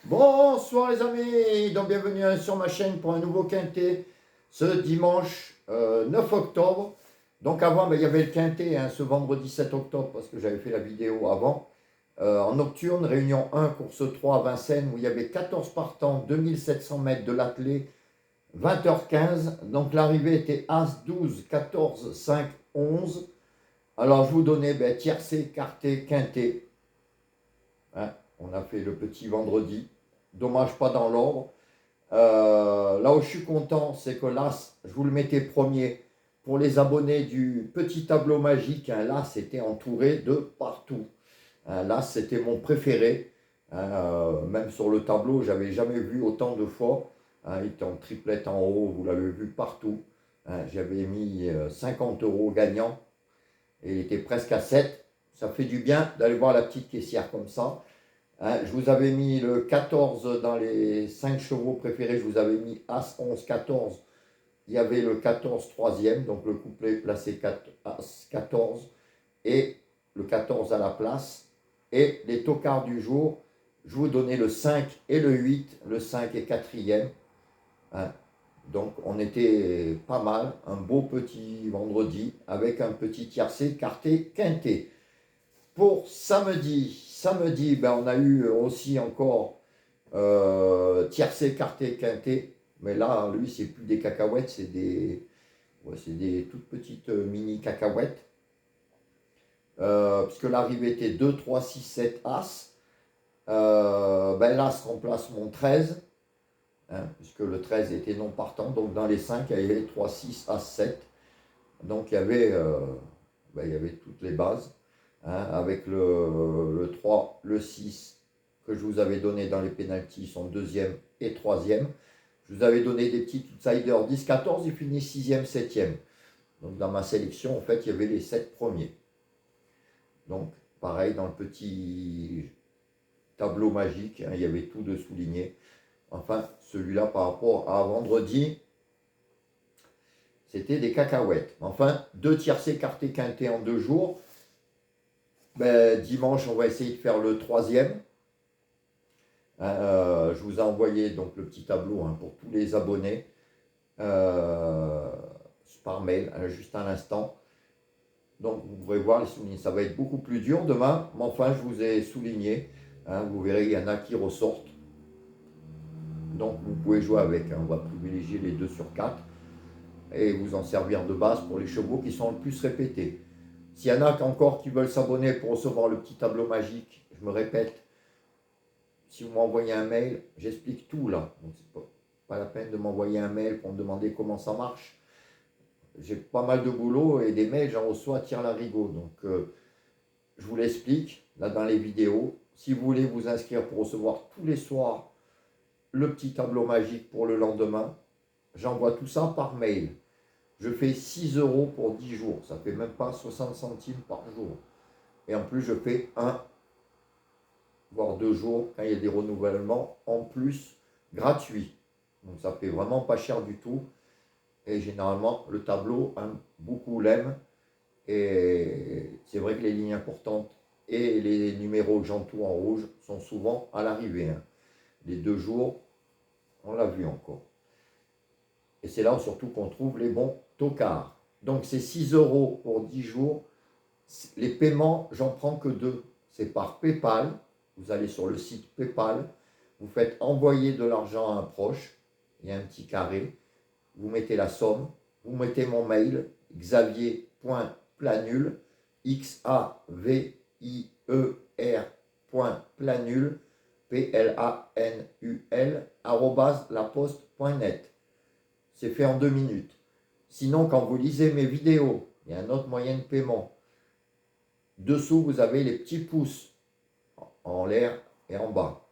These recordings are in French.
Bonsoir les amis, donc bienvenue sur ma chaîne pour un nouveau quintet ce dimanche 9 octobre. Donc avant, il y avait le quintet ce vendredi 7 octobre parce que j'avais fait la vidéo avant. En nocturne, réunion 1, course 3 à Vincennes où il y avait 14 partants, 2700 mètres de l'attelé, 20h15. Donc l'arrivée était As, 12, 14, 5, 11. Alors je vous donnais tiercé, quarté, quintet. On a fait le petit vendredi. Dommage pas dans l'ordre. Là où je suis content, c'est que l'As, je vous le mettais premier pour les abonnés du petit tableau magique. L'As était entouré de partout. L'As, c'était mon préféré. Même sur le tableau, j'avais jamais vu autant de fois. Il était en triplette en haut, vous l'avez vu partout. J'avais mis 50 euros gagnant et il était presque à 7. Ça fait du bien d'aller voir la petite caissière comme ça. Je vous avais mis le 14 dans les 5 chevaux préférés, je vous avais mis As 11 14. Il y avait le 14 troisième, donc le couplet placé As 14 et le 14 à la place. Et les tocards du jour, je vous donnais le 5 et le 8, le 5 est quatrième. Donc on était pas mal, un beau petit vendredi avec un petit tiercé quarté quinté. Pour samedi, on a eu aussi encore tiercé, quarté, quinté. Mais là, lui, c'est plus des cacahuètes, c'est des toutes petites mini cacahuètes. Puisque l'arrivée était 2, 3, 6, 7 As. L'As remplace mon 13, puisque le 13 était non partant. Donc dans les 5, il y avait 3, 6, As, 7. Donc il y avait toutes les bases. Avec le 3, le 6 que je vous avais donné dans les pénaltys, son deuxième et troisième. Je vous avais donné des petits outsiders 10, 14, il finit 6e, 7e. Donc dans ma sélection, en fait, il y avait les 7 premiers. Donc pareil, dans le petit tableau magique, il y avait tout de souligné. Enfin, celui-là par rapport à vendredi, c'était des cacahuètes. Enfin, 2 tiercés quarté quinté en 2 jours. Dimanche, on va essayer de faire le troisième. Je vous ai envoyé donc le petit tableau pour tous les abonnés par mail, juste à l'instant. Donc vous pourrez voir les souligner. Ça va être beaucoup plus dur demain, mais enfin je vous ai souligné. Vous verrez, il y en a qui ressortent. Donc vous pouvez jouer avec. On va privilégier les 2 sur 4 et vous en servir de base pour les chevaux qui sont le plus répétés. S'il y en a encore qui veulent s'abonner pour recevoir le petit tableau magique, je me répète, si vous m'envoyez un mail, j'explique tout là. Donc c'est pas la peine de m'envoyer un mail pour me demander comment ça marche. J'ai pas mal de boulot et des mails, j'en reçois à tire-larigot. Donc je vous l'explique là dans les vidéos. Si vous voulez vous inscrire pour recevoir tous les soirs le petit tableau magique pour le lendemain, j'envoie tout ça par mail. Je fais 6 euros pour 10 jours. Ça fait même pas 60 centimes par jour. Et en plus, je fais 1 voire 2 jours quand il y a des renouvellements en plus gratuits. Donc ça fait vraiment pas cher du tout. Et généralement, le tableau, beaucoup l'aiment. Et c'est vrai que les lignes importantes et les numéros que j'entoure en rouge sont souvent à l'arrivée. Les 2 jours, on l'a vu encore. Et c'est là surtout qu'on trouve les bons tocards. Donc c'est 6 euros pour 10 jours. Les paiements, j'en prends que 2. C'est par PayPal. Vous allez sur le site PayPal. Vous faites envoyer de l'argent à un proche. Il y a un petit carré. Vous mettez la somme. Vous mettez mon mail. xavier.planul. xavier.planul. planul @laposte.net. C'est fait en 2 minutes. Sinon, quand vous lisez mes vidéos, il y a un autre moyen de paiement. Dessous, vous avez les petits pouces en l'air et en bas.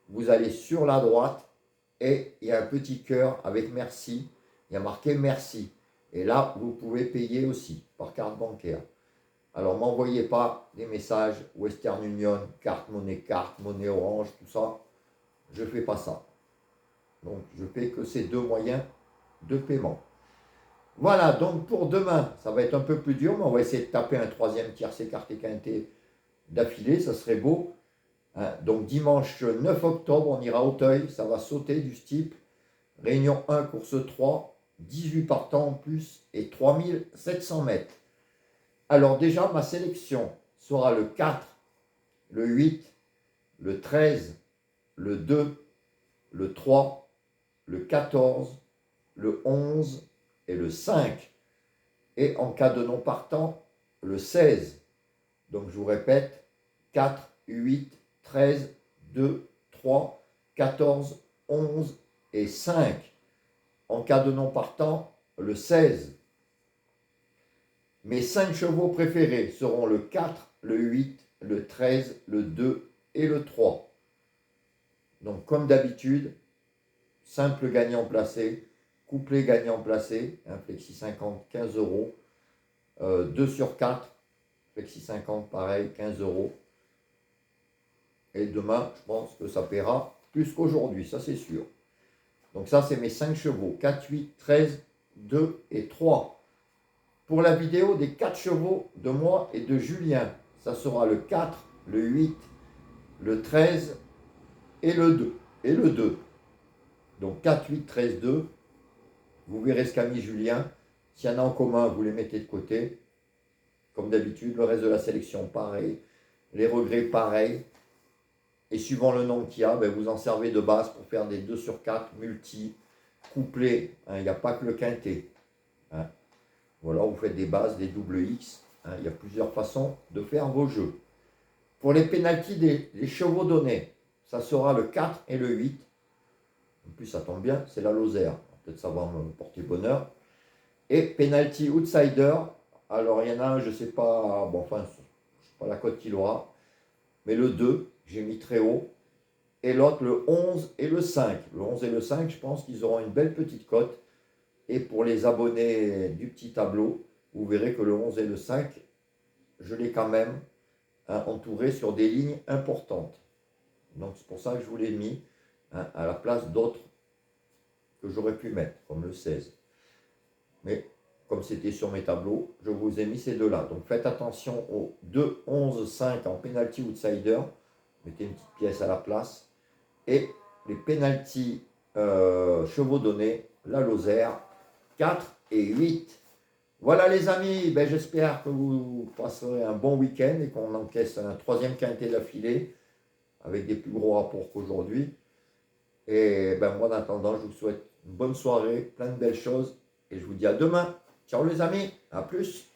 Vous allez sur la droite et il y a un petit cœur avec merci. Il y a marqué merci. Et là, vous pouvez payer aussi par carte bancaire. Alors, m'envoyez pas des messages Western Union, carte, monnaie orange, tout ça. Je ne fais pas ça. Donc, je fais que ces 2 moyens de paiement. Voilà, donc pour demain, ça va être un peu plus dur, mais on va essayer de taper un troisième tiercé quarté quinté d'affilée, ça serait beau. Hein. Donc dimanche 9 octobre, on ira à Auteuil, ça va sauter du steeple. Réunion 1, course 3, 18 partants en plus et 3700 mètres. Alors déjà, ma sélection sera le 4, le 8, le 13, le 2, le 3, le 14, le 11 et le 5. Et en cas de non partant, le 16. Donc je vous répète, 4, 8, 13, 2, 3, 14, 11 et 5. En cas de non partant, le 16. Mes 5 chevaux préférés seront le 4, le 8, le 13, le 2 et le 3. Donc comme d'habitude, simple gagnant placé, couplet gagnant placé, flexi 50, 15 euros, 2 sur 4, flexi 50 pareil, 15 euros. Et demain, je pense que ça paiera plus qu'aujourd'hui, ça c'est sûr. Donc ça, c'est mes 5 chevaux, 4, 8, 13, 2 et 3. Pour la vidéo des 4 chevaux de moi et de Julien, ça sera le 4, le 8, le 13 et le 2. Donc 4, 8, 13, 2. Vous verrez ce qu'a mis Julien. S'il y en a en commun, vous les mettez de côté. Comme d'habitude, le reste de la sélection, pareil. Les regrets, pareil. Et suivant le nombre qu'il y a, vous en servez de base pour faire des 2 sur 4, multi, couplés. Il n'y a pas que le quintet. Voilà, vous faites des bases, des double X. Il y a plusieurs façons de faire vos jeux. Pour les pénaltys des chevaux donnés, ça sera le 4 et le 8. En plus, ça tombe bien, c'est la Lozère. Peut-être ça va me porter bonheur. Et penalty outsider. Alors, il y en a un, je ne sais pas, bon, enfin, je ne sais pas la cote qu'il aura. Mais le 2, j'ai mis très haut. Et l'autre, le 11 et le 5. Le 11 et le 5, je pense qu'ils auront une belle petite cote. Et pour les abonnés du petit tableau, vous verrez que le 11 et le 5, je l'ai quand même entouré sur des lignes importantes. Donc c'est pour ça que je vous l'ai mis à la place d'autres que j'aurais pu mettre, comme le 16. Mais comme c'était sur mes tableaux, je vous ai mis ces deux-là. Donc faites attention aux 2, 11, 5 en penalty outsider. Mettez une petite pièce à la place. Et les penalty chevaux donnés, la Lozère, 4 et 8. Voilà les amis, j'espère que vous passerez un bon week-end et qu'on encaisse un 3e quintet d'affilée avec des plus gros rapports qu'aujourd'hui. Et moi en attendant, je vous souhaite une bonne soirée, plein de belles choses et je vous dis à demain. Ciao les amis, à plus.